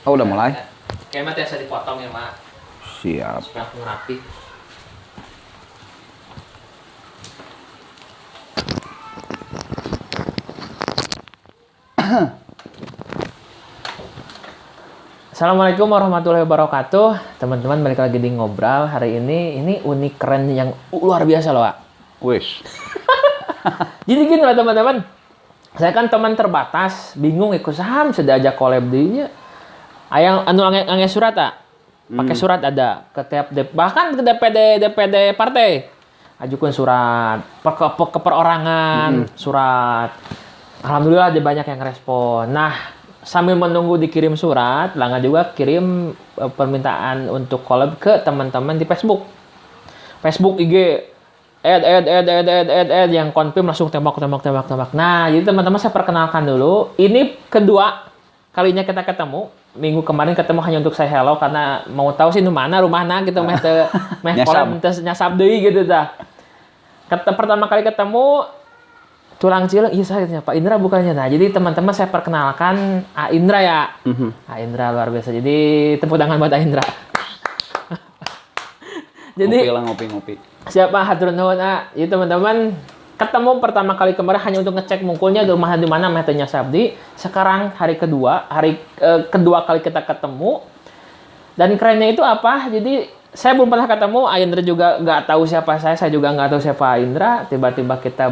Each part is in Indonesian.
Oh, udah mulai? Kayaknya mah biasa dipotong ya, Mak. Siap. Supaya langsung rapi. Assalamualaikum warahmatullahi wabarakatuh. Teman-teman, balik lagi di Ngobrol. Hari ini unik keren yang luar biasa loh, Pak. Wis. Jadi gini lah teman-teman. Saya kan teman terbatas, bingung ikut saham sudah aja collab dinya. Ayang anu angge surat ah. Pakai surat ada ke tiap bahkan ke DPD partai. Ajukan surat, ke perorangan, surat. Alhamdulillah ada banyak yang respon. Nah, sambil menunggu dikirim surat, Langga juga kirim permintaan untuk collab ke teman-teman di Facebook. Facebook, IG, add yang confirm langsung tembak. Nah, jadi teman-teman saya perkenalkan dulu. Ini kedua kalinya kita ketemu. Minggu kemarin ketemu hanya untuk saya hello karena mau tahu sih di mana rumahna gitu meh collab nyasab deui gitu dah. Pertama kali ketemu tulang cileung iya saya Pak Indra bukannya. Nah, jadi teman-teman saya perkenalkan A Indra ya. A Indra luar biasa. Jadi tepuk tangan buat A Indra. Jadi ngopi. siapa hatur nuhun A. Jadi teman-teman ketemu pertama kali kemarin hanya untuk ngecek mungkulnya di rumah di mana metenya Sabdi. Sekarang hari kedua kali kita ketemu. Dan kerennya itu apa? Jadi saya belum pernah ketemu, Indra juga nggak tahu siapa saya juga nggak tahu siapa Indra. Tiba-tiba kita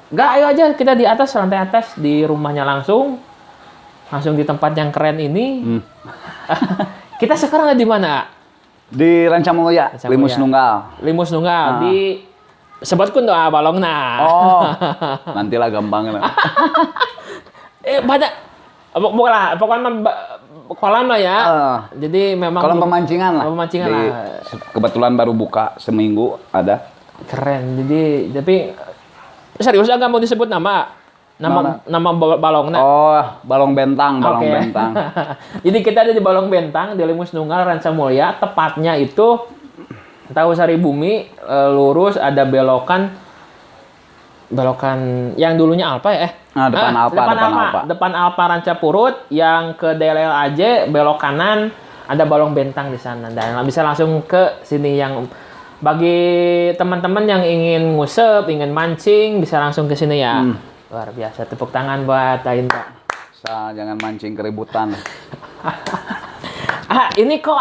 nggak, ayo aja kita di atas, lantai atas di rumahnya langsung di tempat yang keren ini. Kita sekarang di mana? Di Rancamulya, Limus Nunggal. Di sebutkan doa balongna. Oh, nantilah gampang lah. Pokoknya kolam lah ya. Jadi memang kolam pemancingan lah. Kebetulan baru buka seminggu ada. Keren. Jadi tapi serius nggak mau disebut nama balongna. Oh, Balong Bentang. Jadi kita ada di Balong Bentang di Limus Nunggal Rancamulya. Tepatnya itu tahu Saribumi, lurus ada belokan yang dulunya Alpa ya depan Alpa Rancapurut, yang ke DLLAJ belok kanan ada Balong Bentang di sana dan bisa langsung ke sini. Yang bagi teman-teman yang ingin ngusep, ingin mancing bisa langsung ke sini ya. Luar biasa, tepuk tangan buat Indra. Jangan mancing keributan. Ini kok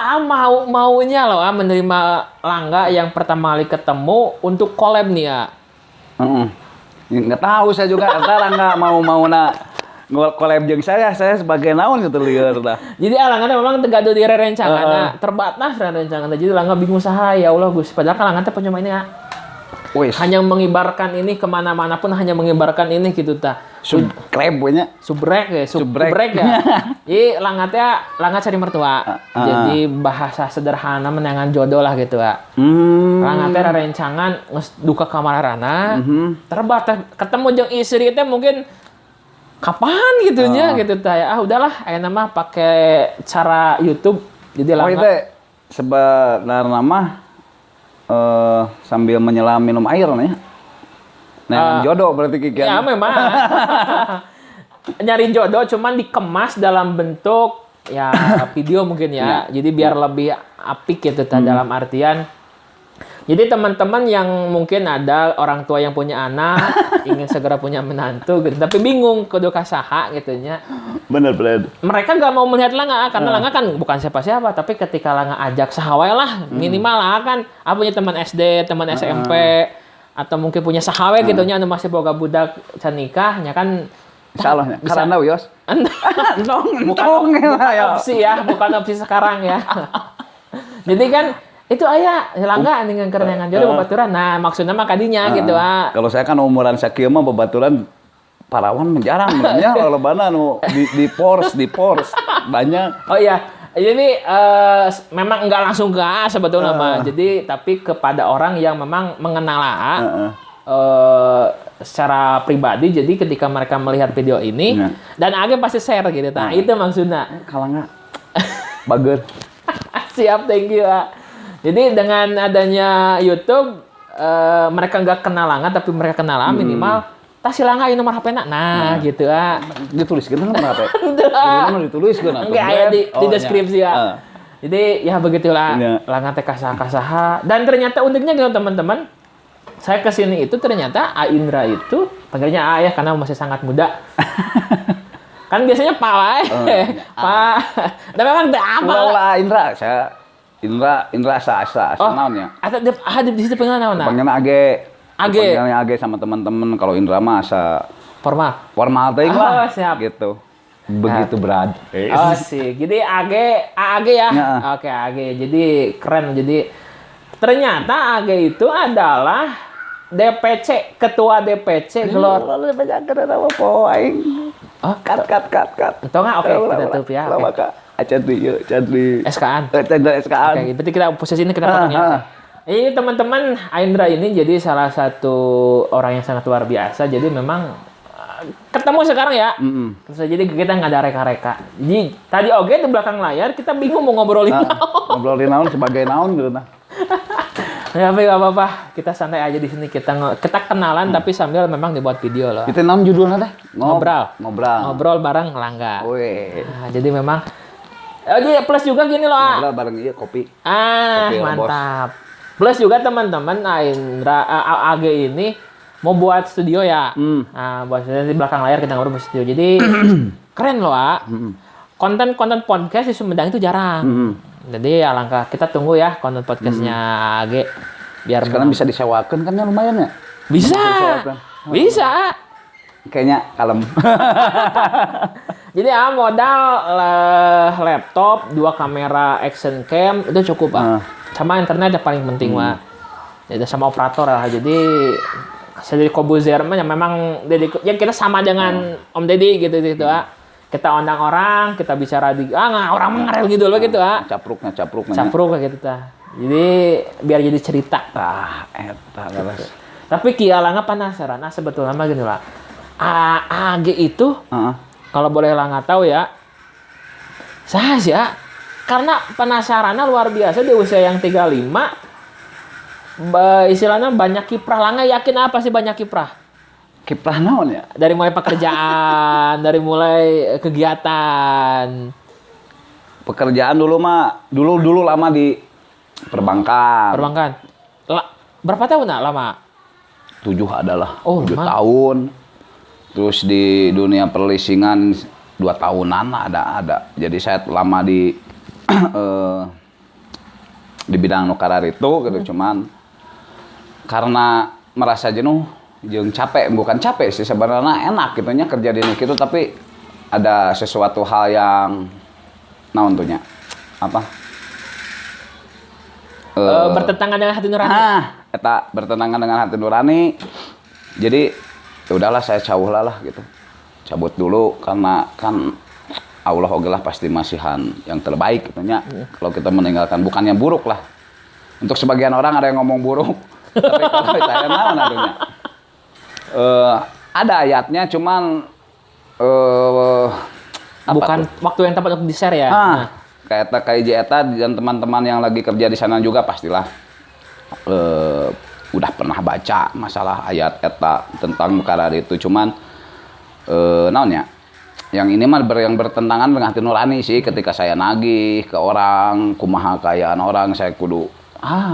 maunya loh menerima Langga yang pertama kali ketemu untuk collab nih ya. Nggak tahu saya juga. Sekarang nggak mau collab jeung saya sebagai naon gitu lieur dah. Jadi Langga memang tegado di rerencangan terbatas rerencangan. Jadi Langga bingung saha ya Allah Gus. Padahal kan Langga teh penyoba ini ya. Hanya mengibarkan ini kemana-mana pun hanya mengibarkan ini gitu ta. Subrek ya. Jadi Langga cari mertua. Jadi bahasa sederhana menangan jodoh lah gitu ya. Langga teh rencangan duka kamarana. Terbatas ketemu jeung istri teh mungkin kapan gitunya gitu ta ya. Udahlah ayeuna mah pakai cara YouTube. Jadi Langga sebenarnya mah sambil menyelam minum air nih. Nah, jodoh berarti kikian. Ya memang. Nyari jodoh cuman dikemas dalam bentuk ya video mungkin ya. Jadi biar lebih apik gitu dalam artian. Jadi teman-teman yang mungkin ada orang tua yang punya anak ingin segera punya menantu gitu, tapi bingung kudu kasaha gitunya. Bener. Mereka nggak mau melihat Langga karena Langga kan bukan siapa-siapa, tapi ketika Langga ajak sahawe lah minimal lah kan punya teman SD, teman SMP atau mungkin punya sahawe gitunya anu masih boga budak can nikah nya kan. Insyaallah karena Yos. Bukan opsi sekarang ya. Jadi kan itu aya Langga dengan kerenangan jodoh babaturan. Nah, maksudnya mah kadinya gitu Kalau saya kan umuran sakieu mah babaturan parawan jarang ya lobana nu di Porsche banyak. Oh iya. Jadi memang enggak langsung ke sebetulnya mah. Jadi tapi kepada orang yang memang mengenal secara pribadi. Jadi ketika mereka melihat video ini dan Age pasti share gitu. Nah, itu maksudnya. Kalau enggak bagus. Siap, thank you. Jadi dengan adanya YouTube mereka nggak kenal Langga tapi mereka kenal minimal tas silangga ini nomor HP-na. Nah, gitu dituliskeun nomor HP. Dituliskeun atuh. Enggak aya di deskripsi ya. Jadi ya begitulah langga teh kasaha. Dan ternyata uniknya gitu teman-teman. Saya kesini itu ternyata Indra itu panggilnya A ya karena masih sangat muda. Kan biasanya Pak wae. Pak. Dan memang teu apa lah Indra, saya Indra asa naon ya. Ada di situ panggilna naon? Panggilna Panggilnya Age sama teman-teman. Kalau Indra mah asa formal teuing lah. Siap. Gitu. Begitu berat. Oh sih. Jadi AG ya. Oke, AG. Jadi keren. Jadi ternyata AG itu adalah DPC, ketua DPC Glor. DPC keren apa po aing. Oh, cut. Entah nggak? Oke, kita tutup ya. Lama Kak. Cadri. SK-an. SK-an. Oke, berarti kita posisi ini kita fotonya. Ini teman-teman, Indra ini jadi salah satu orang yang sangat luar biasa. Jadi memang ketemu sekarang ya. Jadi kita nggak ada reka-reka. Jadi tadi oke di belakang layar kita bingung mau ngobrolin naon. Ngobrolin naon sebagai naon gitu nah. Ya, tapi nggak apa-apa. Kita santai aja di sini. Kita kenalan tapi sambil memang dibuat video loh. Itu naon judulnya teh? Ngobrol bareng Langga. Weh. Nah, jadi memang jadi plus juga gini loh. Ngobrol bareng kopi. Kopi mantap. Plus juga teman-teman Indra AG ini mau buat studio ya. Nah, buat studio di belakang layar kita ngobrol di studio. Jadi keren loh, konten-konten podcast di Sumedang itu jarang. Jadi alangkah kita tunggu ya konten podcastnya AG biar sekarang bisa disewakan kan ya lumayan ya. Bisa. Kayaknya kalem. Jadi modal laptop, 2 kamera action cam itu cukup sama internet yang paling penting jadi sama operator lah. Jadi saya dari Kobuzer yang memang yang kita sama dengan Om Deddy gitu kita undang orang, kita bicara orang mengarel gitu loh gitu capruk kayak gitu jadi biar jadi cerita eta tapi Kia Langga penasaran sebetulnya mah gini lah AG itu kalau boleh Langga tahu ya saya sih ya karena penasarannya luar biasa di usia yang 35 istilahnya banyak kiprah. Langga yakin apa sih banyak kiprah naon ya? Dari mulai pekerjaan, dari mulai kegiatan. Pekerjaan dulu lama di perbankan. Berapa tahun lama? 7 adalah. 7 lama. tahun. Terus di dunia perleasingan 2 tahunan ada. Jadi saya lama di bidang nukarar itu gitu. Cuman karena merasa jenuh jeung bukan capek sih sebenarnya enak gitunya kerja di gitu tapi ada sesuatu hal yang naon tuhnya bertentangan dengan hati nurani. Eta bertentangan dengan hati nurani. Jadi ya udahlah saya lah gitu. Cabut dulu karena kan Allah ogelah pasti masihan yang terbaik gitunya. Kalau kita meninggalkan bukannya buruk lah. Untuk sebagian orang ada yang ngomong buruk. Tapi kalau saya naon atunya. Ada ayatnya cuman bukan waktu yang tepat untuk di-share ya. Kayak Eta dan teman-teman yang lagi kerja di sana juga pastilah udah pernah baca masalah ayat Eta tentang mukarar itu. Cuman naonnya yang ini mah yang bertentangan dengan hati nurani sih. Ketika saya nagih ke orang kumaha kayaan orang saya kudu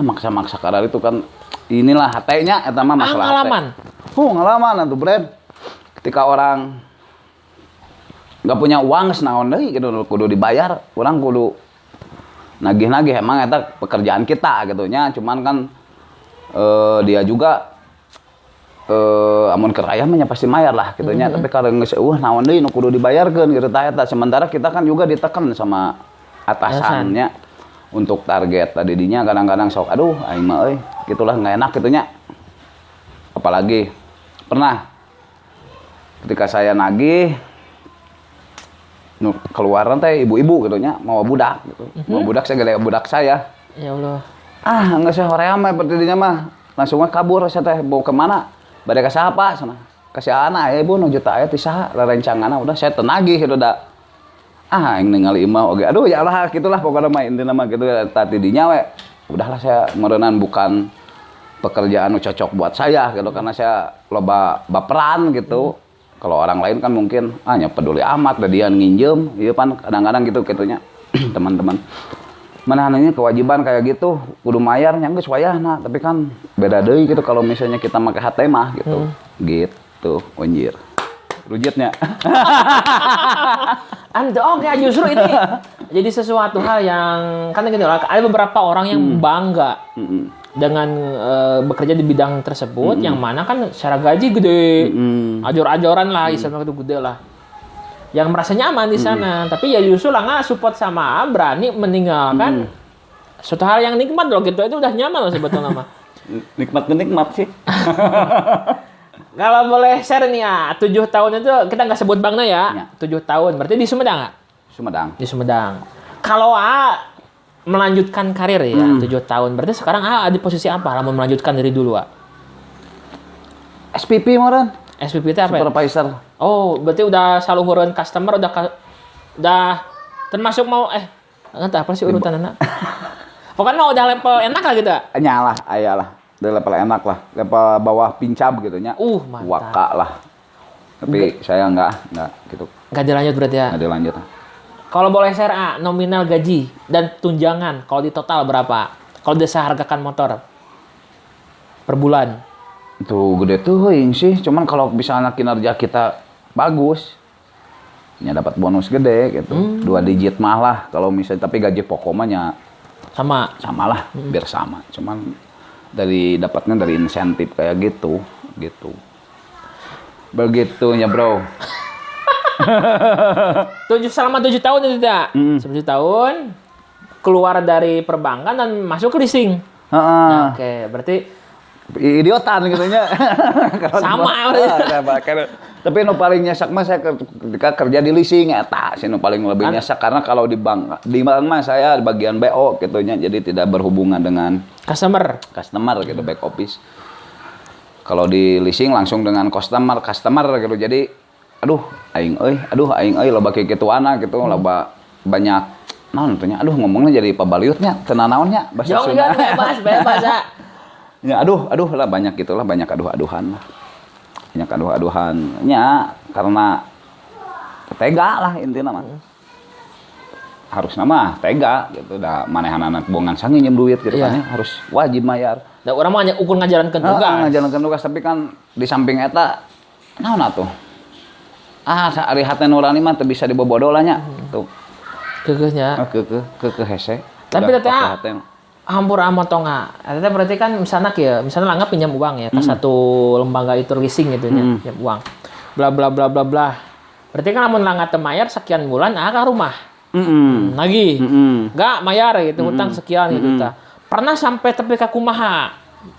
maksa karar itu kan inilah hatenya eta mah masalah ngalaman. Ngalaman atuh Bren. Ketika orang nggak punya uang senaon deui gitu kudu dibayar, orang kudu nagih-nagih emang eta pekerjaan kita gitu nya. Cuman kan dia juga amun keur aya mah pasti mayar lah gitu nya. Tapi kalau geus naon deui nu kudu dibayarkeun gitu eta. Sementara kita kan juga ditekan sama atasannya untuk target tadi dinya kadang-kadang sok aduh aing mah euy gitulah nggak enak gitu nya. Apalagi pernah ketika saya nagih keluaran teh ibu-ibu gitu nya mau budak gitu. Mau budak saya gele budak saya. Ya Allah. Enggak saya hoream mah dinya mah langsung kabur saya teh bawa ke mana? Bade ka siapa sana? Ka si anak ibu nu juta aya ti saha rerencanganna udah saya tenagih gitu da. Yang ningali imah oge. Aduh ya Allah gitulah pokoknya mah intina mah gitu tadi dinya we. Udahlah saya meureunnan bukan pekerjaan cocok buat saya gitu karena saya loba baperan gitu. Kalau orang lain kan mungkin hanya peduli amat dan dia nginjem, iya kan kadang-kadang gitu kitunya teman-teman. Mana ini kewajiban kayak gitu kudu mayar nya geus wayahna, tapi kan beda deui gitu kalau misalnya kita make hate mah gitu. Gitu, anjir. Rujitnya. Oke, justru ini jadi sesuatu hal yang kan gini lah, ada beberapa orang yang bangga dengan bekerja di bidang tersebut yang mana kan secara gaji gede, ajor-ajoran lah, istilahnya itu gede lah. Yang merasa nyaman di sana, tapi ya justru lah nggak support sama berani meninggalkan suatu hal yang nikmat loh gitu, itu udah nyaman loh sebetulnya mah. Nikmat sih. Kalau boleh share nih ya, 7 tahun itu kita nggak sebut bangna ya, 7 tahun, berarti di Sumedang nggak? Sumedang. Di Sumedang. Kalau melanjutkan karir ya, 7 tahun, berarti sekarang di posisi apa? Mau melanjutkan dari dulu SPP meureun. SPP itu apa ya? Supervisor. Oh, berarti udah saluhureun customer, udah termasuk mau nggak tahu apa sih urutan anak. Pokoknya udah level enak lah gitu. Nyalah, ayalah. Udah level enak lah, level bawah pincap gitu nya. Mantap. Waka lah. Tapi saya enggak gitu. Enggak dilanjut berarti ya? Enggak dilanjut. Kalau boleh share nominal gaji dan tunjangan, kalau di total berapa? Kalau disehargakan motor per bulan? Itu gede tuh sih, cuman kalau misalnya kinerja kita bagus, ya dapat bonus gede gitu. 2 digit mah lah kalau misalnya, tapi gaji pokoknya sama lah, biar sama. Cuman dapatnya dari insentif kayak gitu. Begitunya, bro. Selama 7 tahun itu tidak? 7 tahun keluar dari perbankan dan masuk ke leasing. Nah, oke, berarti idiotan gitunya. Sama. Tapi nu paling nyesak mah saya ketika kerja di leasing eta sih nu paling lebih nyesak karena kalau di bank mah saya di bagian BO gitunya, jadi tidak berhubungan dengan customer gitu, back office. Kalau di leasing langsung dengan customer gitu. Jadi aduh aing euy loba kieu kituana gitu, loba banyak naon tanya, aduh ngomongnya jadi pabaliutnya teu naonnya bahasa Sunda. Bebas ya. Ya aduh lah banyak gitulah, banyak aduh-aduhan lah. Banyak aduh-aduhannya karena tega lah intinya mah. Harusnya mah tega gitu, da manehanana bongan sange njem duit gitu kan ya, harus wajib bayar. Da urang mah hanya ukur ngajalankeun tugas. Ngajalankeun tugas, tapi kan di samping eta naon atuh? Ari hate nurani mah teu bisa dibobodo lah nya. Tuh. Keukeuhnya. Keukeuh hese. Tapi teh hampur amotonga. Eta berarti kan misalnya anggap pinjam uang ya ke satu lembaga itu leasing gitu nya, pinjam uang. Bla bla bla bla bla. Berarti kan lamun langgat teu mayar sekian bulan ka rumah. Lagi. Enggak mayar gitu, hutang sekian gitu tah. Pernah sampai tepi ka kumaha?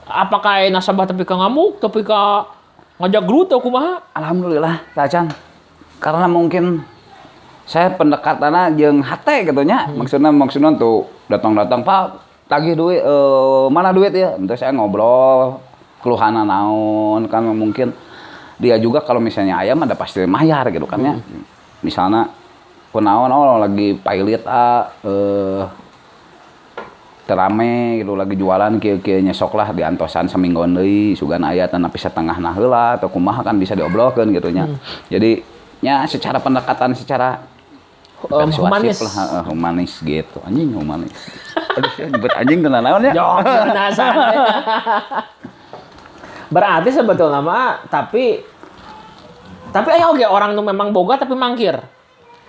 Apakah nasabah tepi ka ngamuk, tepi ka ngajak gelut atau kumaha? Alhamdulillah, Tacan. Karena mungkin saya pendekatannya jeung hate gitu nya. Maksudnya tuh datang-datang, Pak, tagih duit, mana duit ya? Terus saya ngobrol, keluhana naon, kan mungkin dia juga kalau misalnya ayam ada pasti mayar gitu kan ya. Misalnya kunaon lagi pilot terame gitu lagi jualan kieu-kieu nyesok lah di antosan samingguan deui sugan aya tapi setengahna heula atau kumaha kan bisa diobrolkeun gitu nya. Jadi nya secara pendekatan secara humanis lah, humanis gitu. Anjing humanis. Aduh, nyebut anjing kena naon ya? Berarti sebetulnya mah tapi aya oge orang tuh memang boga tapi mangkir.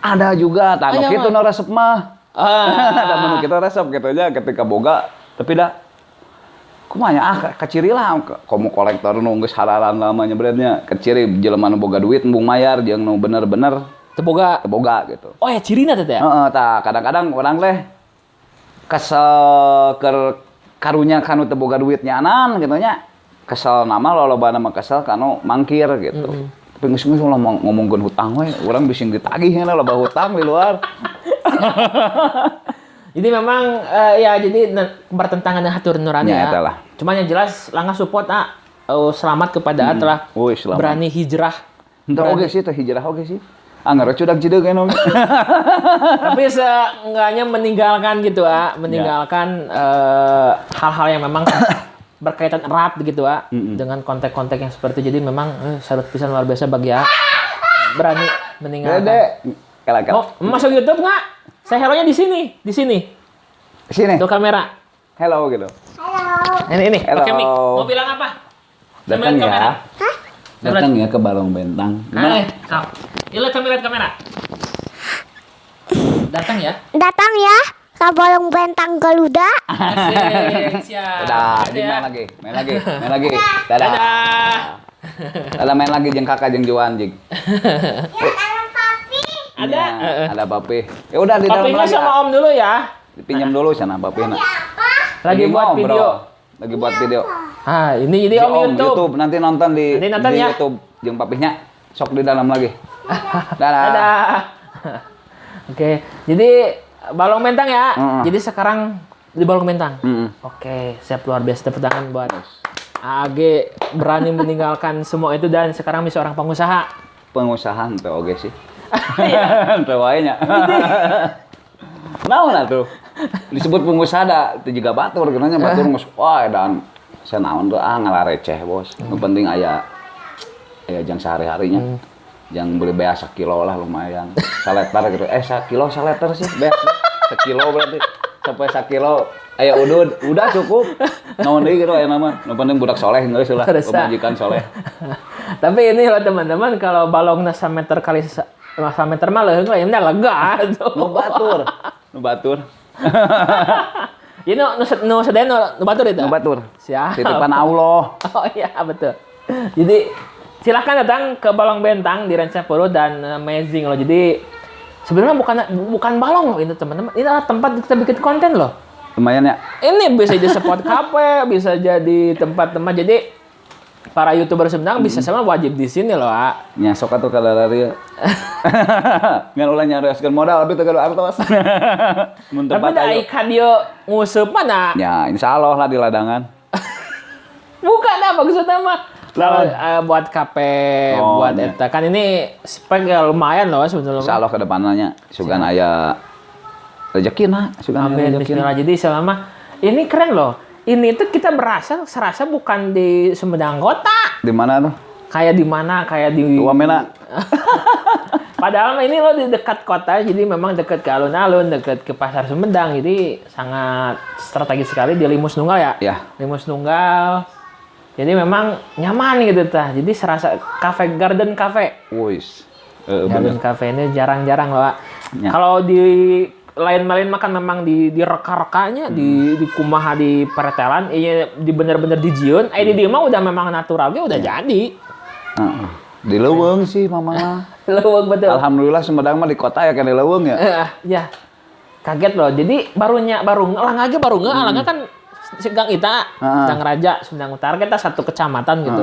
Ada juga, tanu kitu nu resep mah. Ada menu kita resep gitu aja ketika boga, tapi dah kumaha kaciri lah komo kolektor nu geus hararan lamanya benernya kaciri jelema nu boga duit embung mayar jeung nu bener-bener teu boga gitu. Oh ya cirina teh ya? Heeh, tah kadang-kadang urang teh kesel karunya kanu teu boga duitnya anan gitu nya. Kesel nama lolobana mah kesel kanu mangkir gitu. Tapi geus lah ngomongkeun hutang we, urang bising ditagih nya loba hutang di luar. Jadi memang ya jadi bertentangan dengan hatur nurani ya. Itulah. Cuma yang jelas langkah support selamat kepada telah berani hijrah. Entar oge sih teh hijrah oge sih. Anggar cudak jideug eno. Tapi seenggaknya meninggalkan gitu meninggalkan hal-hal yang memang berkaitan erat gitu dengan kontak-kontak yang seperti jadi memang salut pisan luar biasa bagi berani meninggalkan. Dede, mau masuk YouTube nggak? Saya hero-nya di sini. Sini. Tuh kamera. Hello gitu. Ini Hello. pakai mic. Mau bilang apa? Datang Sambil ya. Datang ya ke Balong Bentang. Gimana? Lihat kamera. Datang ya. Datang ya ke Balong Bentang Garuda. Asik, siap. Udah, Jing main lagi. Dadah. Dadah main lagi jeung kakak jeung Juan, Jing. Ada. Ada papi. Ya udah di dalam Papinya lagi. sama Om dulu ya. Dipinjam dulu sana papina. Lagi buat video. Ini jadi Om YouTube. Nanti nonton di ya. YouTube jeung papihnya. Sok di dalam lagi. Dadah. Dadah. Oke, jadi Balong Bentang ya. Jadi sekarang di Balong Bentang. Oke, siap, luar biasa, tepuk tangan buat AG berani meninggalkan semua itu dan sekarang bisa orang pengusaha. Pengusaha ente oge sih. Ente wae nya. Naon atuh? Disebut pengusaha da teu juga batur, geunanya batur geus wah edan. Saya naon tuh ngalareceh, Bos. Nu penting aya jang sehari-harinya. Yang beli beas 1 kilo lah lumayan. Saleter gitu. 1 kilo saleter sih beas. 1 kilo berarti. Sampai 1 kilo. Aya udud. Udah cukup. Naon deui gitu aya nama. Nu penting budak soleh geus lah. Pemajikan soleh. Tapi ini loh teman-teman, kalau balongna 1 meter kali 1 meter mah leung lain lega tuh. Nu batur. Ini nu sedaya nu batur itu. Nu batur. Siap. Titipan Allah. Oh iya betul. Jadi silakan datang ke Balong Bentang di Rancapuro dan amazing loh. Jadi sebenarnya bukan balong loh ini teman-teman. Ini adalah tempat kita bikin konten loh. Lumayan ya. Ini bisa jadi spot cafe, bisa jadi tempat-tempat. Jadi para YouTuber Sumedang bisa sama wajib di sini loh, Nya sok atuh ka lari. Ngan ulah nyarioskeun modal abdi teu kudu artos. Mun Tapi tempat da ayo. ikan dia ngusup mana? Ya, insyaallah lah di ladangan. Bukan maksudnya mah. Kalau buat kafe, buat iya. eta kan ini spek lumayan loh sebetulnya. Insyaallah ke depannya sugan aya rezekina, sugan Amin, rezekina. bismillah. Jadi selama ini keren loh. Ini tuh kita serasa bukan di Sumedang Kota. Di mana tuh? Kayak di mana? Kayak di Wamena. Padahal ini lo di dekat kota, jadi memang dekat ke alun-alun, dekat ke pasar Sumedang. Jadi sangat strategis sekali di Limus Nunggal ya. Ya. Limus Nunggal. Jadi memang nyaman gitu tah. Jadi serasa garden cafe. Wis. Garden cafe ini jarang-jarang loh, Pak. Ya. Kalau di lain-lain makan memang di reka-rekanya, di kumaha di peretelan, di bener-bener di jiun. Di dia mah udah memang naturalnya udah jadi. Di Leuweung sih mama. Leuweung betul. Alhamdulillah Sumedang mah di kota ya kan di Leuweung ya. Ya. Kaget loh. Jadi baru Alangga kan Gang Ita, Gang Raja, Sumedang Utara kita satu kecamatan gitu.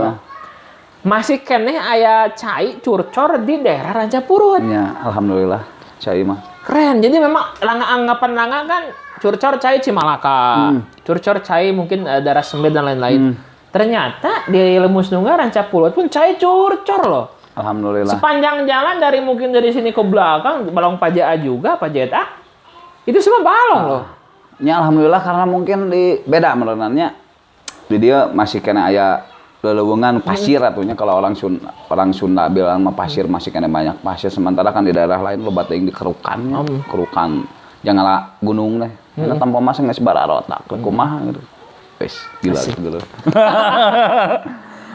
Masih keneh aya cai curcor di daerah Rancapurut. Ya, alhamdulillah. Cai mah. Keren. Jadi memang anggapan kan curcor cai Cimalaka. Curcor cai mungkin daerah Sembed dan lain-lain. Ternyata di Limus Nunggal Rancapurut pun cai curcor loh. Alhamdulillah. Sepanjang jalan dari sini ke belakang, Balong Pajaa juga, Pajeta. Itu semua balong loh. Ya alhamdulillah karena mungkin di beda menurutnya. Di dia masih kena aya lelewungan pasir atunya kalau orang Sunda bilang mah pasir masih kena banyak pasir, sementara kan di daerah lain lo bating di kerukannya. Kerukan janganlah gunung deh. Karena tanpa masang geus bararotak kumaha gitu. Wes gila gitu.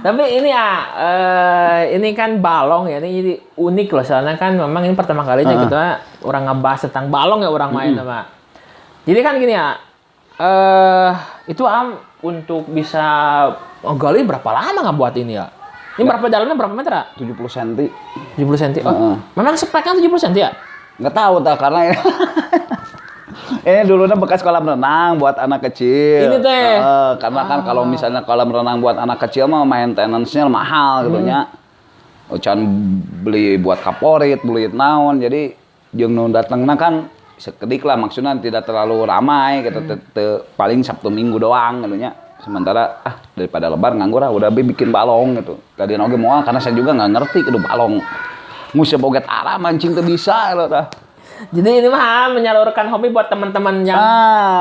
Tapi ini ini kan balong ya, ini jadi unik loh soalnya kan memang ini pertama kalinya gitu orang ngebahas tentang balong ya orang main sama. Jadi kan gini ya, itu untuk bisa gali berapa lama nggak buat ini ya? Ini berapa dalamnya berapa meter ya? 70 cm. 70 cm. Oh, memang speknya 70 cm ya? Nggak tahu tak karena ini dulunya bekas kolam renang buat anak kecil. Ini teh. Karena kan kalau misalnya kolam renang buat anak kecil mah maintenance-nya mahal gitu nya. Can beli buat kaporit, beli naon. Jadi jeung nu datangna kan sekedik lah maksudnya tidak terlalu ramai gitu. Paling Sabtu Minggu doang gitu nya. Sementara daripada lebar nganggur udah bikin balong gitu. Tadi oge moal karena saya juga nggak ngerti gitu balong. Musia boga tara mancing teu bisa gitu tah. Jadi ini mah menyalurkan hobi buat teman-teman yang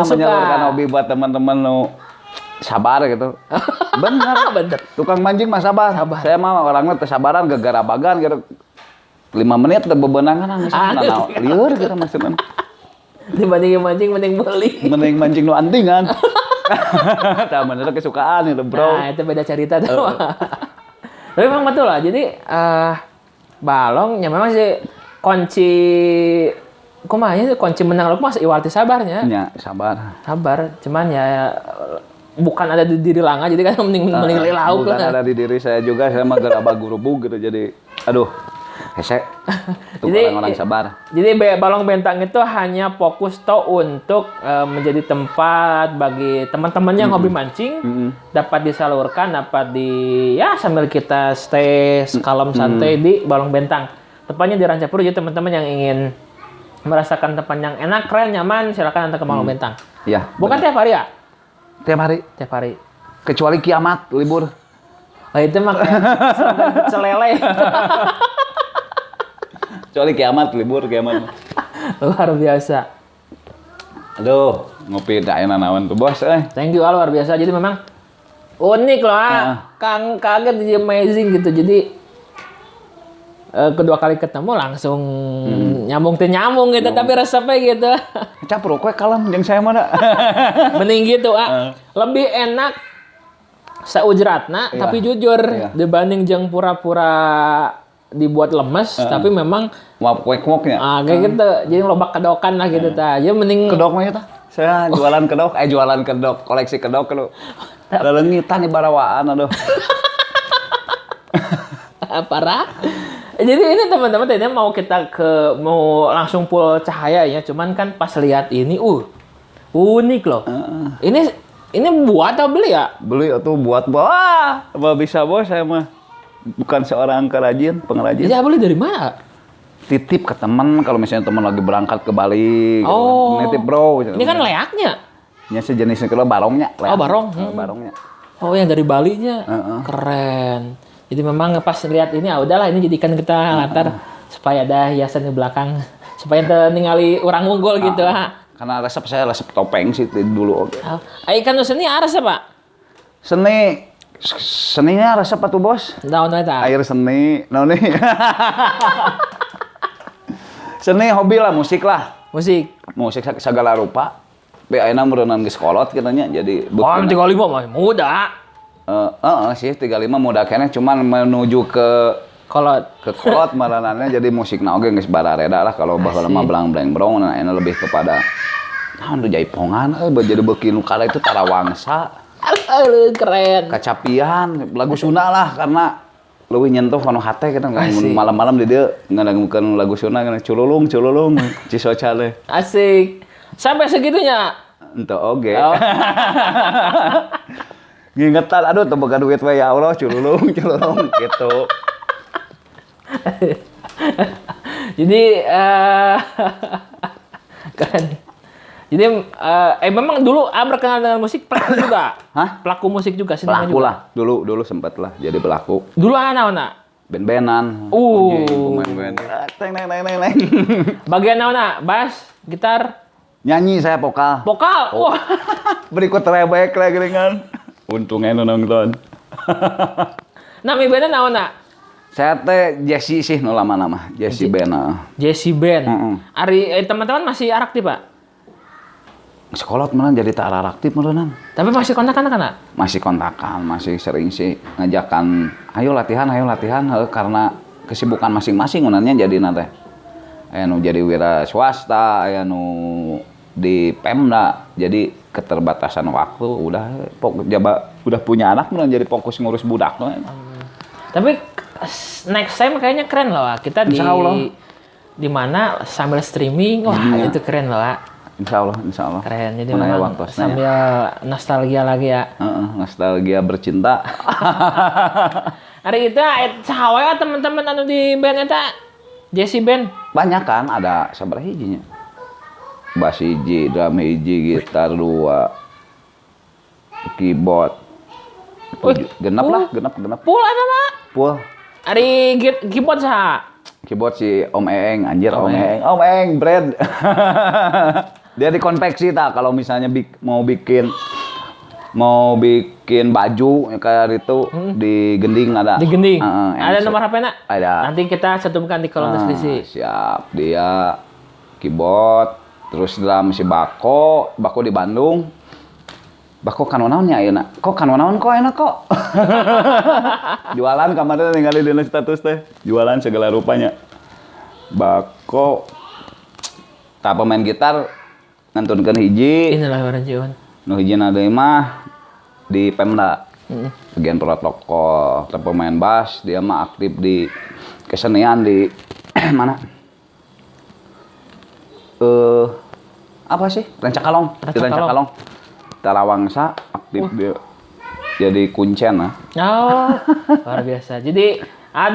suka. Menyalurkan hobi buat teman-teman nu sabar gitu. Bener. Tukang mancing mah sabar. Saya mah orangnya kesabaran gegarabagan gitu. 5 menit udah bebenangan nangis. Liur kita maksudnya. Dibandingin mancing mending beli. Mending mancing nu antingan. Tah bener kesukaan itu, Bro. Nah, itu beda cerita tuh. Tapi memang betul lah. Jadi balong ya memang sih kunci kumaha kunci menang lu mas iwal sabarnya. Ya, sabar. Sabar, cuman ya bukan ada di diri Langa jadi kan mending lauk bukan ada di diri saya juga, saya mah gerabah gurubug gitu jadi aduh hese untuk orang-orang sabar. Jadi balong bentang itu hanya fokus untuk menjadi tempat bagi teman-teman yang hobi mancing dapat disalurkan, dapat ya sambil kita stay kalem santai di balong bentang. Tepatnya di Rancapuru, jadi teman-teman yang ingin merasakan tempat yang enak, keren, nyaman, silakan datang ke balong bentang. Iya. Bukan tiap hari ya? Tiap hari. Kecuali kiamat libur. Oh itu mah selele. Kecuali kiamat libur kiamat. Luar biasa. Aduh, ngopi dak enak naon tuh bos Thank you, luar biasa. Jadi memang unik loh, Kang kaget jadi amazing gitu. Jadi kedua kali ketemu langsung nyambung gitu, tapi resepnya gitu. Capro kue kalem yang saya mana. Mending gitu, lebih enak saujratna tapi jujur dibanding jeung pura-pura dibuat lemes tapi memang wak-wak-waknya. Kayak gitu. Jadi lobak kedokan lah gitu ta. Jadi mending kedok mah eta. Saya jualan kedok, koleksi kedok lu. Lelengitan di barawaan aduh. Parah. Jadi ini teman-teman tadi mau kita mau langsung full cahaya ya, cuman kan pas lihat ini unik loh. Ini buat atau beli ya? Beli atau buat bisa bos, saya mah bukan seorang pengrajin. Jadi beli dari mana? Titip ke teman kalau misalnya teman lagi berangkat ke Bali. Nitip bro. Ini kan leaknya. Ini sejenisnya kalau barongnya. Barong. Barongnya. Oh yang dari Balinya. Keren. Jadi memang pas lihat ini udahlah ini jadikan kita latar supaya ada hiasan di belakang supaya ningali orang unggul gitu. Karena saya resep topeng sih dulu. Kan seni resep Pak? Seninya resep apa tuh bos? Naon eta? Air seni, naon nih? Seni hobi lah, musik lah. Musik segala rupa. Tapi ayeuna meureunna geus kolot kitanya jadi. 35 mah muda. Sih 35 muda keneh cuman menuju ke kolot maranana jadi musikna oge geus barareda lah kalau baheula mah belang-belang nah enak lebih kepada naon tuh jaipongan jadi beuki nu kala itu tarawangsa. Keren. Kacapian lagu Sunda lah karena leuwih nyentuh kana hate kita malam-malam di dieu ngadangukeun lagu Sunda kana cululung cisoca teh. Asik. Sampai segitunya. Ente oge. Ngingetan, aduh tembaga duit we ya Allah, cululung gitu. Jadi keren. Jadi memang dulu berkenal dengan musik pelaku juga. Hah? Pelaku musik juga sih. Pelaku lah, dulu sempat lah jadi pelaku. Dulu anak-anak. Band-bandan. Pemain band. Teng. Bagian anak, bass, gitar. Nyanyi saya vokal. Wah. Berikut rebek lagi dengan. Untungnya nonton. Nama bandnya naon nak? Saya teh Jesse sih nu lama-lama. Jesse Band. Jesse Band. Ari teman-teman masih aktif Pak? Sekolot malah jadi tak aktif malah. Tapi masih kontakan kan? Masih kontakan, masih sering sih ngajakan ayo latihan karena kesibukan masing-masing unannya jadi nate. Aya nu jadi wira swasta, aya nu di Pemda. Jadi keterbatasan waktu udah punya anak mulai jadi fokus ngurus budak tuh. Tapi next time kayaknya keren loh kita di mana sambil streaming itu keren loh. Insya Allah. Keren jadi memang sambil nostalgia lagi ya. Nostalgia bercinta. Hari itu sahawa teman-teman anu di band eta Jesse Band. Banyak kan ada sabar hijinya. Bass hiji, drum hiji, gitar 2, keyboard. Genap. Full ada Pak? Full. Ari keyboard saha? Keyboard si Om Eeng, anjir Om Eeng, brand. Dia dikonveksi tak kalau misalnya mau bikin mau bikin baju kayak itu di Gending ada. Di Gending. MC. Ada nomor HP nak? Ada. Nanti kita cantumkan di kolom deskripsi. Siap, dia keyboard, terus drum si Bako di Bandung. Bako kan naonnya ayeuna? Kok kan naon kok enak kok. Jualan kemarin ningali di status teh. Jualan segala rupanya. Bako tak pemain gitar ngantunkeun hiji. Inilah barang Jion. Nu hijina deui mah di Pemda. Bagian protokol, pemain bass, dia mah aktif di kesenian di mana? Apa sih? Rancakalong. Di Rancakalong. Tarawangsa aktif dia. Jadi kuncen lah. Oh, luar biasa. Jadi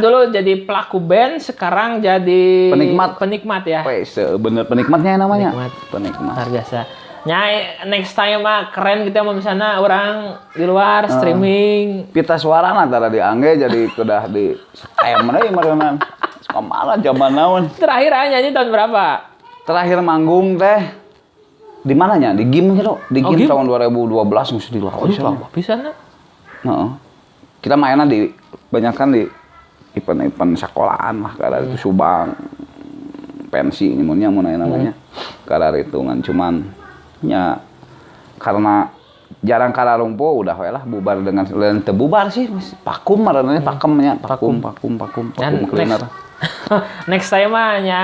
dulu jadi pelaku band, sekarang jadi penikmat ya. Wes, bener penikmatnya namanya. Penikmat. Luar biasa. Nyai next time mah keren kita mau misalnya orang di luar streaming. Pita suarana tara diangge jadi kudah di ayam deui meureunnan. Kamala zaman naon? Terakhir nyanyi tahun berapa? Terakhir manggung teh di mananya? Di GIM gitu. Di GIM tahun 2012 mesti di Laos. Lama pisan. Heeh. Kita mainnya di banyakan di event-event sekolahan lah kada itu Subang. Pensi ini mun namanya. Kada hitungan cuman nya karena jarang kala lumpuh udah we lah bubar dengan teu bubar sih pakum marana pakemnya pakum cleaner. Next time mah nya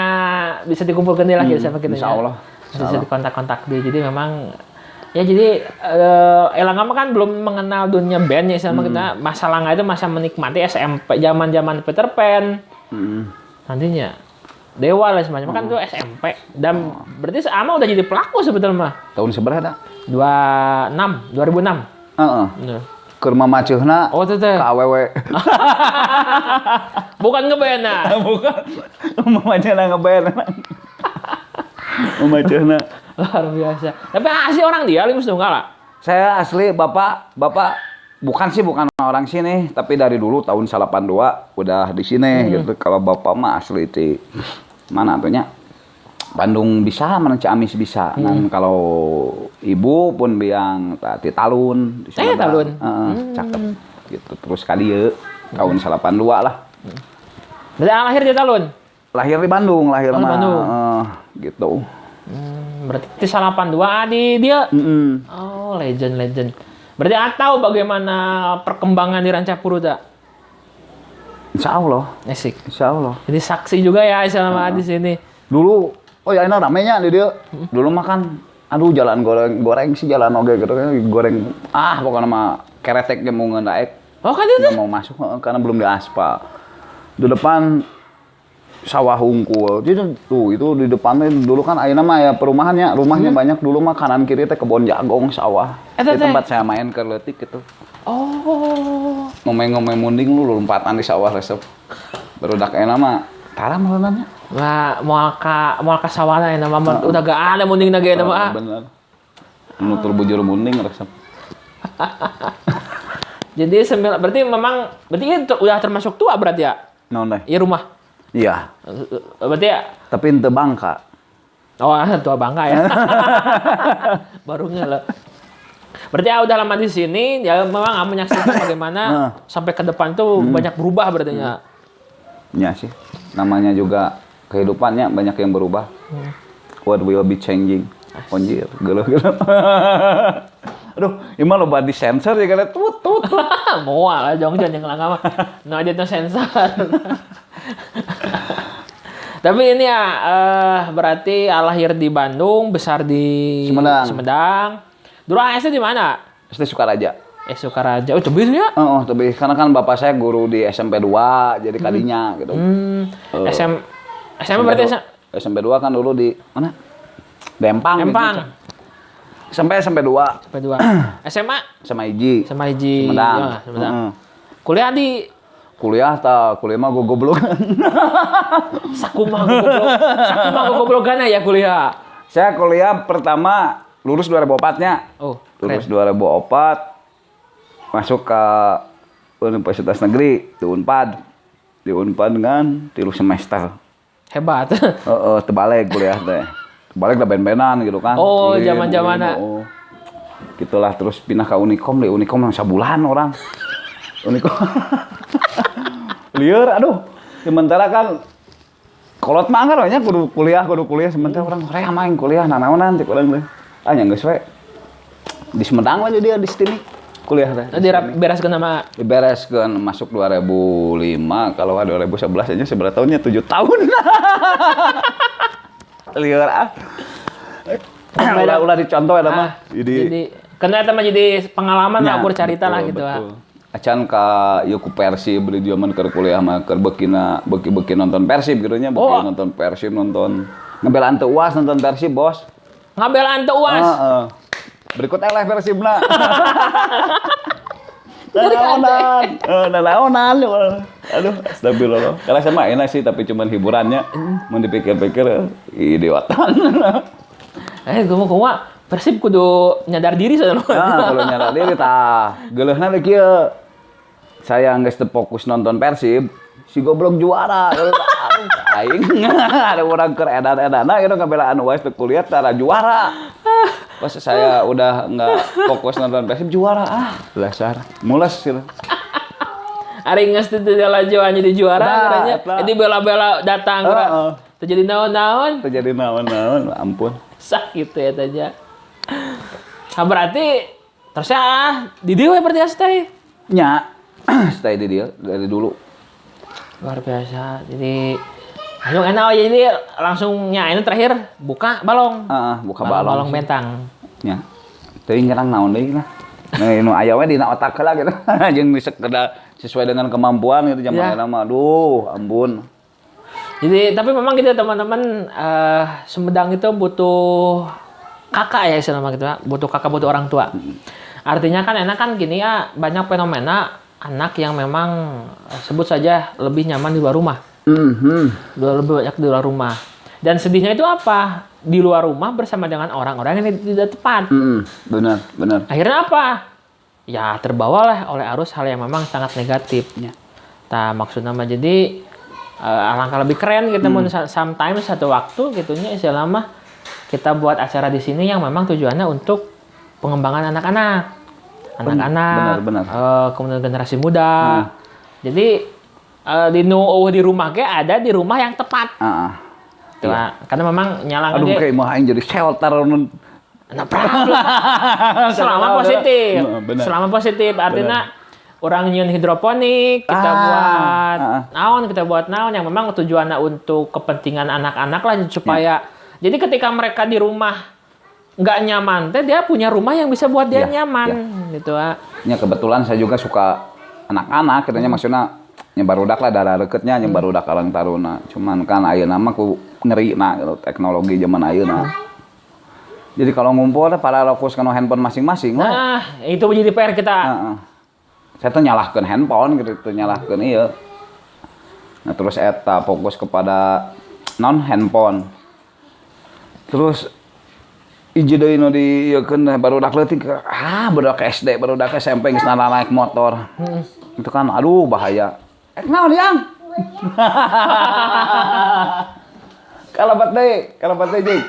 bisa dikumpulkeun deui lah sama kita. Insyaallah. Bisa dikontak-kontak dia. Jadi memang ya jadi Elangga mah kan belum mengenal dunia band ya sama kita. Masa Langga itu masa menikmati SMP zaman-zaman Peter Pan. Nantinya Dewa lah semacam kan itu SMP dan berarti Ama udah jadi pelaku sebetulnya mah. Tahun seberapa? 2006. Heeh. Keur mamaceuhna. Oh teh. Ka awewe. Bukan ngeband nah. Bukan. Mamaceuhna ngeband. Mamaceuhna. Luar biasa. Tapi asli orang dia Limus Tunggal lah. Saya asli bapak bukan orang sini, tapi dari dulu tahun 82 udah di sini gitu. Kalau bapak mah asli di mana tuhnya? Bandung bisa, mana Ciamis bisa. Dan kalau ibu pun biang di Talun, di Talun. Cakep gitu. Terus kali ya tahun 82 lah. Berarti lahir di Talun? Lahir di Bandung, Bandung. Gitu. Berarti 82 di dia. Oh, legend. Berarti tahu bagaimana perkembangan di Rancapuru tak? Insya Allah. Asik. Insya Allah. Jadi saksi juga ya selama di sini. Dulu, ya ini ramenya di dia. Dulu makan, jalan goreng sih jalan oge gitu kan goreng. Pokoknya mah keretek yang mau ngendaek. Oh kan itu? Nggak mau masuk karena belum diaspal. Di depan sawah hungkul. Jadi tuh itu di depannya dulu kan ayeuna mah ya perumahannya, rumahnya banyak dulu mah kanan kiri teh kebon jagung sawah. Di tempat saya main ke leutik gitu. Oh. Ngomeng-ngomeng munding lu lompatan di sawah resep. Barudak ayeuna mah tara meunannya. Wah, moal ka sawahna ayeuna mah udah gak ada mundingna ge mah. Bener. Nu terbujur munding resep. Jadi berarti itu udah termasuk tua berarti ya? Naon teh? Iya rumah. Iya. Berarti ya? Tapi ente Bangka. Oh, tua Bangka ya. Baru nggak. Berarti udah lama di sini, ya memang kamu menyaksikan bagaimana sampai ke depan tuh banyak berubah berarti ya. Iya sih. Namanya juga kehidupannya banyak yang berubah. What will be changing? Anjir, geuleuh. Aduh, imah loba di sensor ya kada tut. Moal lah jongjon yang langka mah. No aja tuh sensor. Tapi ini ya berarti lahir di Bandung, besar di Sumedang. Dulu SD di mana? SD Sukaraja. Sukaraja. Oh, tebih ya? Tebih. Karena kan bapak saya guru di SMP 2, jadi kadinya gitu. SMP berarti SMP 2 kan dulu di mana? Dempang. SMP 2. SMA? SMA hiji. Sumedang. Kuliah mah goblok. Sakumaha gogoblogan ya kuliah. Saya kuliah pertama lulus 2004-nya. Lulus 2004. Masuk ke Universitas Negeri di Unpad. Di Unpad kan 3 semester. Hebat. Terbalik kuliah teh. Terbalik udah ben-benan gitu kan. Oh, zaman-zamanna. 3 Gitulah terus pindah ke Unikom, di Unikom yang sabulan orang. Unikom. Lieur aduh. Sementara kan kolot mah kan banyak kudu kuliah sementara orang rek main kuliah nanaonan teh urang teh. Ah nya geus we. Di Sumedang aja dia di sini kuliah teh. Dibereskeun sama Dibereskeun masuk 2005 kalau 2011 aja seberapa tahunnya 7 tahun. Lieur ah. Ulah dicontoh ya mah. Jadi karena eta mah jadi pengalaman lah kur carita lah gitu ah. Acan ka ieu ku Persib beli zaman keur kuliah mah keur beuki nonton Persib gitu nya, beuki nonton Persib nonton ngebelaan teu UAS nonton Persib, Bos. Ngabelaan teu UAS. Heeh. Berikut eleh Persibna. Nanaonan. Aduh, astagfirullah. Kalau sama enak sih tapi cuman hiburannya. Mun dipikir-pikir idiotan. Kumaha Persib kudu nyadar diri soalnya. Kalau nyadar diri tah geuleuhna deui kieu. Saya geus teu fokus nonton Persib, si goblok juara. Aduh, aing ada urang keur edan-edana gitu ngabelaan UAS teu kuliah tara juara. Pas saya udah enggak fokus nonton Persib juara dasar mules gitu. Ari geus teu laju anya di juara urangnya. Jadi bela-bela datang teu jadi naon-naon. Teu jadi naon-naon, ampun. Sakit ya tanya. Nah, berarti terus di dia berarti stay. Nya, stay di dia dari dulu. Luar biasa. Jadi langsung enak jadi langsung ini terakhir buka balong. Buka balong. Balong bentang. Nya. Teuing ngerang naon deui lah. Nah, nu aya we dina otak heula gitu. Jeung sekedar sesuai dengan kemampuan gitu zaman eta mah. Aduh, ampun. Jadi tapi memang gitu teman-teman Sumedang itu butuh kakak ya istilahnya gitu, butuh kakak, butuh orang tua. Artinya kan enak kan gini ya, banyak fenomena anak yang memang sebut saja lebih nyaman di luar rumah. Lebih banyak di luar rumah. Dan sedihnya itu apa? Di luar rumah bersama dengan orang-orang yang tidak tepat. Benar. Akhirnya apa? Ya terbawalah oleh arus hal yang memang sangat negatif. Nah maksudnya mah jadi alangkah lebih keren gitu, sometimes satu waktu gitunya istilahnya kita buat acara di sini yang memang tujuannya untuk pengembangan anak-anak, benar. Kemudian generasi muda. Jadi di rumah ada di rumah yang tepat. Iya. Karena memang nyalang aduh kayak mah aing jadi shelter. Nah, selama positif. Selama positif artinya orang nyieun hidroponik, kita buat naon yang memang tujuannya untuk kepentingan anak-anak lah supaya jadi ketika mereka di rumah nggak nyaman, dia punya rumah yang bisa buat dia nyaman, gitu. Ya kebetulan saya juga suka anak-anak, katanya maksudnya yang barudak lah darah deketnya, yang barudak kalang taruna. Cuman kan ayeuna mah ku ngeri gitu, teknologi zaman ayeuna. Jadi kalau ngumpul para fokus kana handphone masing-masing. Nah, itu menjadi PR kita. Saya tuh nyalahkeun handphone gitu, nyalahkeun ieu. Nah, terus eta fokus kepada handphone. Terus hiji deui nu dieukeun barudak leutik barudak SD, barudak SMP geus naik motor. Itu kan aduh bahaya. Naon yang? Kalabat deui jeung.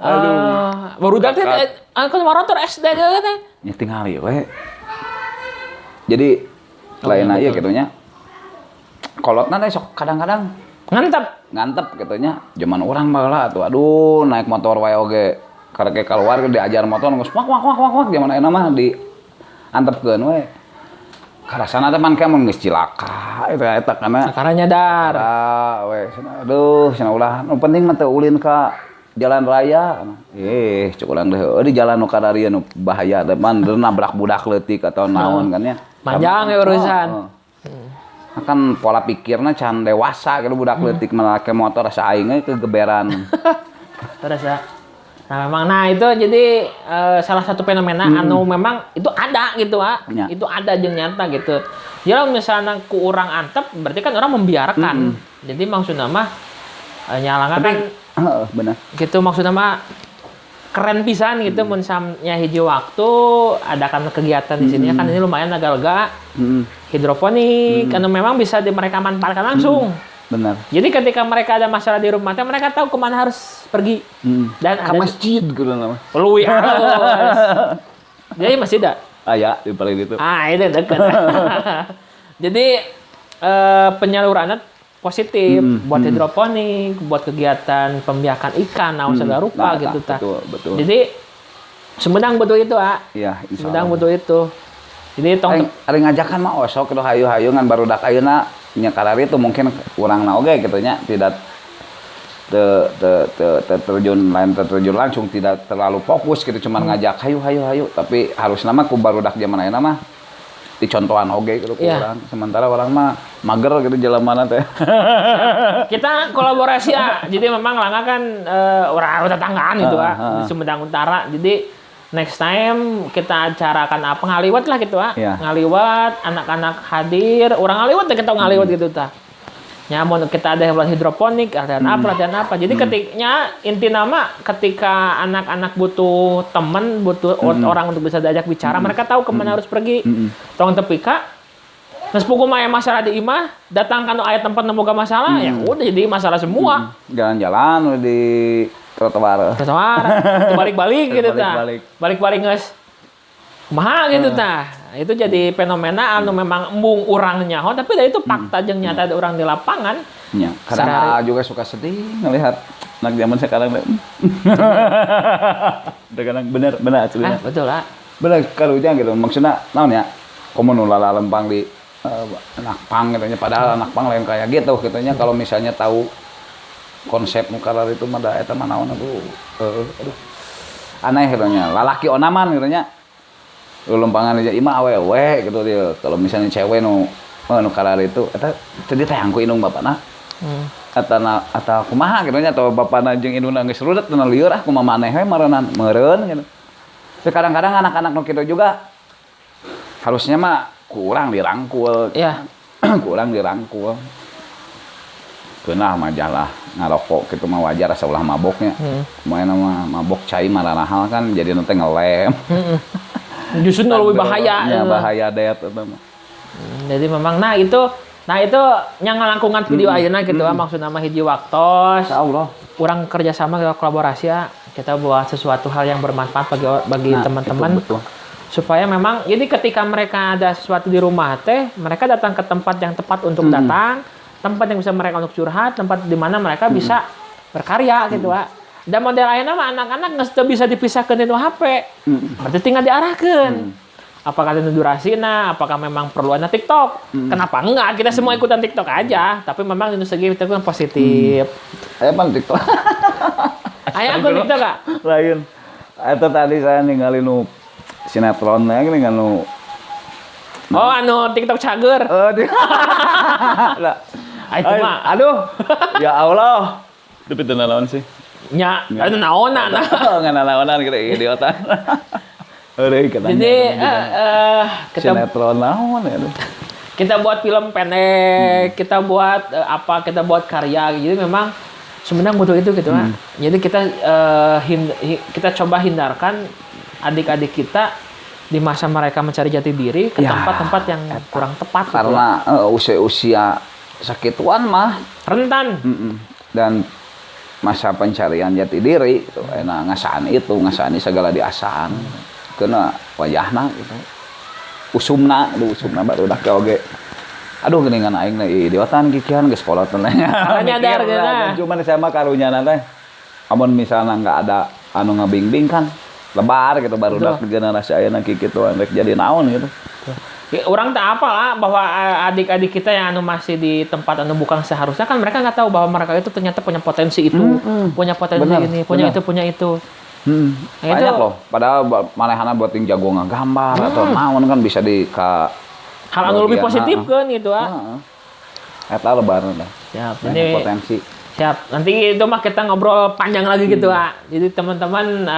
Aduh. Barudak teh kan motor SD teh. Nya tingali we. Jadi lain ieu kitu nya. Kolotna teh sok kadang-kadang ngantep gitunya. Zaman orang baheula atuh aduh naik motor wae oge karek keluar diajar motor geus wak zaman ayeuna mah di antepkeun we. Karasana teh man mun geus cilaka eta kana nyadar. We aduh cenah ulah nu penting mah teu ulin ka jalan raya. Cuk urang deui di jalan nu kadarieu nu bahaya teh man nabrak budak leutik atau naon kan ya. Panjang ya urusan. Kan pola pikirnya can dewasa gitu budak leutik make motor rasa aing kegeberan. Terasa. Nah memang itu jadi salah satu fenomena anu memang itu ada gitu itu ada jeung nyata gitu. Jadi misalnya ku urang antep berarti kan orang membiarkan. Jadi maksudnya mah nyalangan kan benar. Gitu maksudnya mah keren pisan gitu mun samnya hiji waktu adakan kegiatan di sini kan ini lumayan agak-agak hidroponik karena memang bisa mereka manfaatkan langsung Benar. Jadi ketika mereka ada masalah di rumah teh, mereka tahu kemana harus pergi. Dan ke masjid gitu nama. Luwi halus. Jadi masjid dah. Ya, di paling itu. Itu dekat. Jadi penyalurannya positif buat hidroponik, buat kegiatan pembiakan ikan, naon segala rupa gitu ta. Betul. Jadi Sumedang butuh itu, Iya, Sumedang butuh itu. Jadi tong ari ngajakan mah osok kitu hayu-hayu ngan barudak ayeuna nya karari itu mungkin urangna oge kitu nya tidak terjun langsung, tidak terlalu fokus gitu cuman ngajak hayu tapi harus nama ku barudak zaman ayeuna mah dicontohan oge gitu urang. Sementara orang mah mager gitu jalan teh. Kita kolaborasi jadi memang Langga kan orang tetanggaan gitu di Sumedang Utara. Jadi next time kita acarakan apa ngaliwat lah gitu ngaliwat, anak-anak hadir, orang ngaliwat kita ngaliwat gitu ta. Nyamun kita ada hidroponik, latihan apa. Jadi ketiknya inti nama ketika anak-anak butuh teman, butuh orang untuk bisa diajak bicara, mereka tahu kemana harus pergi. Tong tepika Nes pugu mah masalah di imah, datangkan ayat tempat nemoga masalah, ya udah jadi masalah semua. Jalan-jalan di trotoar. Balik-balik gitu ta. Balik-balik nges. Kumaha gitu ta. Itu jadi fenomena anu memang embung urang nyaho, tapi dari itu fakta jeung nyata ada orang di lapangan. Ya, kadang juga suka sedih ngelihat anak zaman sekarang. Kadang bener aslinya. Betul lah. Bener karunya gitu. Maksudnya naon ya? Komo nu lala lempang di anak pang katanya, padahal anak pang lain kayak gitu katanya. Kalau misalnya tahu konsep nukalar itu mah da eta mah naon aduh aneh katanya, lalaki onaman katanya lu lempangan aja imah awewe gitu dia. Kalau misalnya cewek nukalar itu eta tadi teh angku indung bapana atau kumaha katanya, atau bapana jeung indungna geus rudet teu lieur kumaha maneh we meureun gitu. Kadang-kadang anak-anak nu kitu juga harusnya mah kurang dirangkul. Iya. Kurang dirangkul. Keunah majalah ngarokok gitu mah wajar asa ulah maboknya. Main mah mabok cai marahal kan jadi nu teh ngelem. Justru lebih bahaya. Ya bahaya deet eta mah. Jadi memang nah itu nya ngalangkungan video ayeuna gitu maksudna mah hiji waktos. Insyaallah. Urang kerjasama kolaborasi kita buat sesuatu hal yang bermanfaat bagi teman-teman. Supaya memang jadi ketika mereka ada sesuatu di rumah teh, mereka datang ke tempat yang tepat untuk datang, tempat yang bisa mereka untuk curhat, tempat di mana mereka bisa berkarya gitu Dan model ayeuna mah anak-anak geus teu bisa dipisahkeun ti HP. Berarti tinggal diarahkeun. Apakah itu durasina, apakah memang perlu ada TikTok? Kenapa enggak? Kita semua ikutan TikTok aja, tapi memang itu segi itu kan positif. Aya pan TikTok. Aya akun TikTok enggak? Lain. Eta tadi saya ninggalin sinetronnya gini kan nu anu TikTok cager. Lah. Itu mah. Aduh. Ya Allah. Tapi teu naon sih. Nya, anu naonan. Ngan naonan gitu idiotan. Jadi kita sinetron naon ya. Kita buat film pendek, kita buat kita buat karya. Jadi memang sebenarnya butuh itu gitu kan. Jadi kita coba hindarkan adik-adik kita di masa mereka mencari jati diri ke tempat-tempat yang kurang tepat karena usia sakituan mah rentan dan masa pencarian jati diri gitu. Ngasaan segala diasaan kena wayahna gitu usumna barudak oge aduh geuningan aing idiotan kikian geus kolot teh nyadar geuna cuman saya mah karunyana teh amun misalna enggak ada anu ngabimbing kan lebar gitu barudak generasi ayeuna kitu rek jadi naon gitu. Orang tak apa lah bahwa adik-adik kita yang anu masih di tempat anu bukan seharusnya kan mereka nggak tahu bahwa mereka itu ternyata punya potensi itu, punya potensi ini, punya itu. Banyak loh. Padahal manehana buat yang jago ngagambar atau naon kan bisa hal anu lebih positif kan gitu Eta lebaran dah. Siap. Jadi potensi. Siap. Nanti itu mah kita ngobrol panjang lagi gitu Jadi teman-teman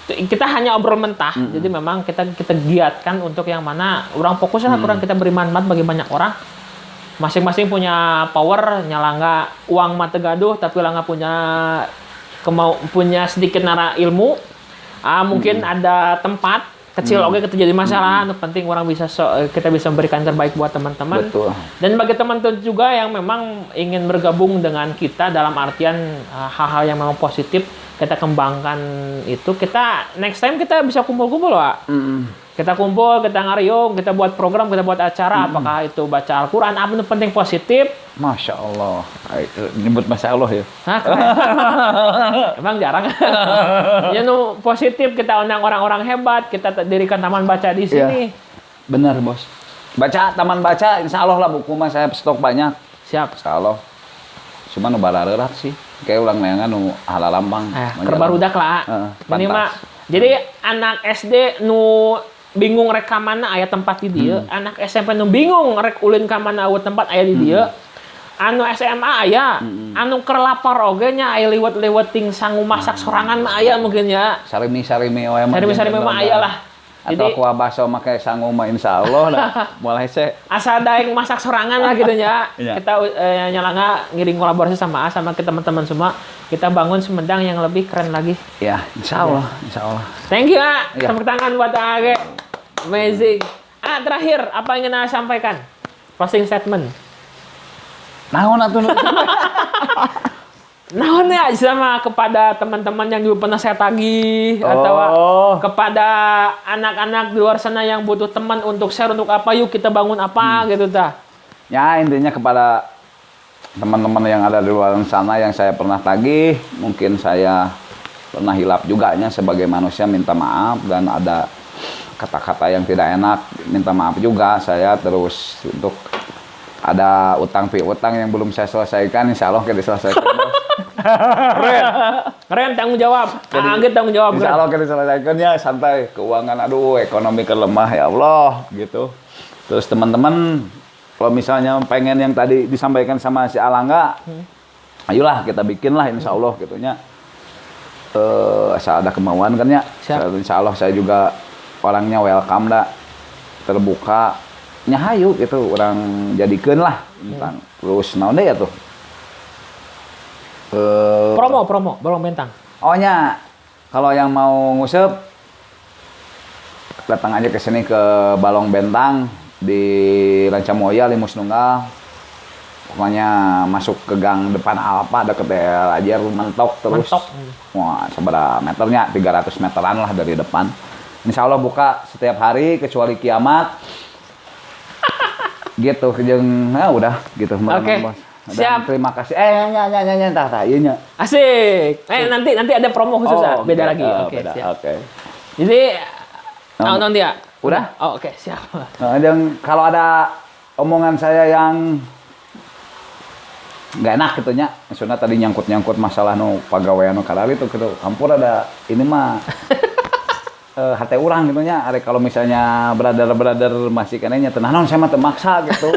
kita hanya obrol mentah. Jadi memang kita giatkan untuk yang mana orang fokusnya kurang kita beri manfaat bagi banyak orang. Masing-masing punya power, nyala uang mata gaduh tapi langga punya sedikit nara ilmu. Mungkin ada tempat kecil oke kita jadi masalah, penting orang bisa kita bisa memberikan terbaik buat teman-teman. Betul. Dan bagi teman-teman juga yang memang ingin bergabung dengan kita dalam artian hal-hal yang memang positif, kita kembangkan itu, kita next time kita bisa kumpul-kumpul, Pak. Kita kumpul, kita ngariung, kita buat program, kita buat acara, apakah itu baca Al-Quran, apa itu penting positif. Masya Allah. Nyebut Masya Allah ya. Hah? Emang jarang. Ya positif, kita undang orang-orang hebat, kita dirikan taman baca di sini. Ya, benar, Bos. Baca, taman baca, insya Allah lah buku mah saya stok banyak. Siap. Insya Allah. Cuma nu bararerat sih. Kayak ulang neangan nu halalampang. Kerbarudak lah. Ini mah. Jadi anak SD nu bingung rek ka mana aya tempat di dieu, anak SMP nu bingung rek ulin ka mana eueuh tempat aya di dieu. Anu SMA aya, anu keur lapar oge nya aya liwet-liweting sangu masak sorangan mah aya mungkin ya. Sarimi-sarimi we mah. Sarimi-sarimi mah aya lah. Jadi kuah bakso make sangu mah insyaallah lah. Mulai asal daeng masak sorangan lah gitu nya. Ya. Kita nyalanga ngiring kolaborasi sama kita teman-teman semua. Kita bangun Sumedang yang lebih keren lagi. Ya, insyaallah, insyaallah. Thank you, A. Ya. Tepuk tangan buat Age. Amazing. Terakhir, apa yang ingin Anda sampaikan? Closing statement. Naon atuh? Naon ya sama kepada teman-teman yang juga pernah saya tagih atau kepada anak-anak di luar sana yang butuh teman untuk share untuk apa, yuk kita bangun apa gitu ta. Ya, intinya kepada teman-teman yang ada di luar sana yang saya pernah tagih, mungkin saya pernah hilap juga nya sebagai manusia, minta maaf, dan ada kata-kata yang tidak enak, minta maaf juga saya. Terus untuk ada utang piutang yang belum saya selesaikan, insya Allah kita selesaikan. Keren tanggung jawab. Agak tanggung jawab. Insya Allah kita selesaikan ya, santai. Keuangan, aduh, ekonomi kelemah ya Allah, gitu. Terus teman-teman, kalau misalnya pengen yang tadi disampaikan sama si Alangga, ayolah kita bikinlah insya Allah gitunya. Asal ada kemauan kan ya. Insya Allah saya juga orangnya welcome dah, terbuka, nyahayu gitu, orang jadikan lah tentang terus naon deh ya tuh. Promo Balong Bentang. Ohnya kalau yang mau ngusep datang aja ke sini ke Balong Bentang di Rancamoya Limus Nunggal. Pokoknya masuk ke gang depan Alpa deket aja mentok terus. Wah, seberapa meternya? 300 meteran lah dari depan. Insya Allah buka setiap hari kecuali kiamat. Gitu, udah gitu. Oke. Siap. Terima kasih. Iya. Asik. Nanti ada promo khusus beda lagi. Oke, siap. Oke. Jadi nonton dia. Udah? Oh, oke, siap. Dan kalau ada omongan saya yang nggak enak gitunya, maksudnya tadi nyangkut masalah pagawean kadali tuh gitu. Campur ada ini mah hati orang gitunya. Ada kalau misalnya brother masih kenanya tenang, saya mah termaksa gitu.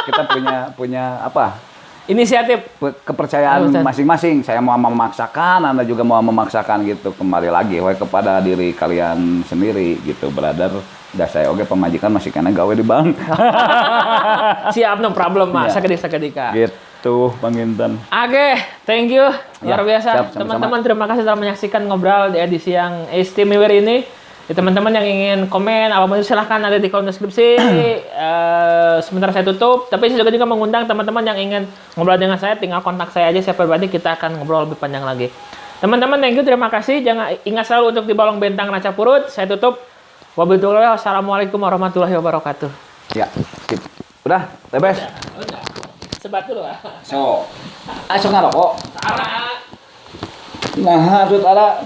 Kita punya apa? Inisiatif, kepercayaan masing-masing. Saya mau memaksakan, Anda juga mau memaksakan gitu. Kembali lagi kepada diri kalian sendiri gitu, brother. Dah saya oke pemajikan masih kena gawe di bank. Siap, no problem mas. Sakedika. Gitu, Bang Intan. Oke, thank you. Luar biasa. Siap, teman-teman, terima kasih telah menyaksikan ngobrol di edisi yang istimewa ini. Teman-teman yang ingin komen apapun silahkan ada di kolom deskripsi. Sementara saya tutup, tapi saya juga mengundang teman-teman yang ingin ngobrol dengan saya, tinggal kontak saya aja, saya pribadi, kita akan ngobrol lebih panjang lagi. Teman-teman, thank you, terima kasih. Jangan ingat selalu untuk di Balong Bentang Ranca Purut. Saya tutup. Wassalamualaikum warahmatullahi wabarakatuh. Ya, sip. Udah, tebes. Udah. Sebat dulu ah. So, ngarokok. Ara. Nah, harus ada.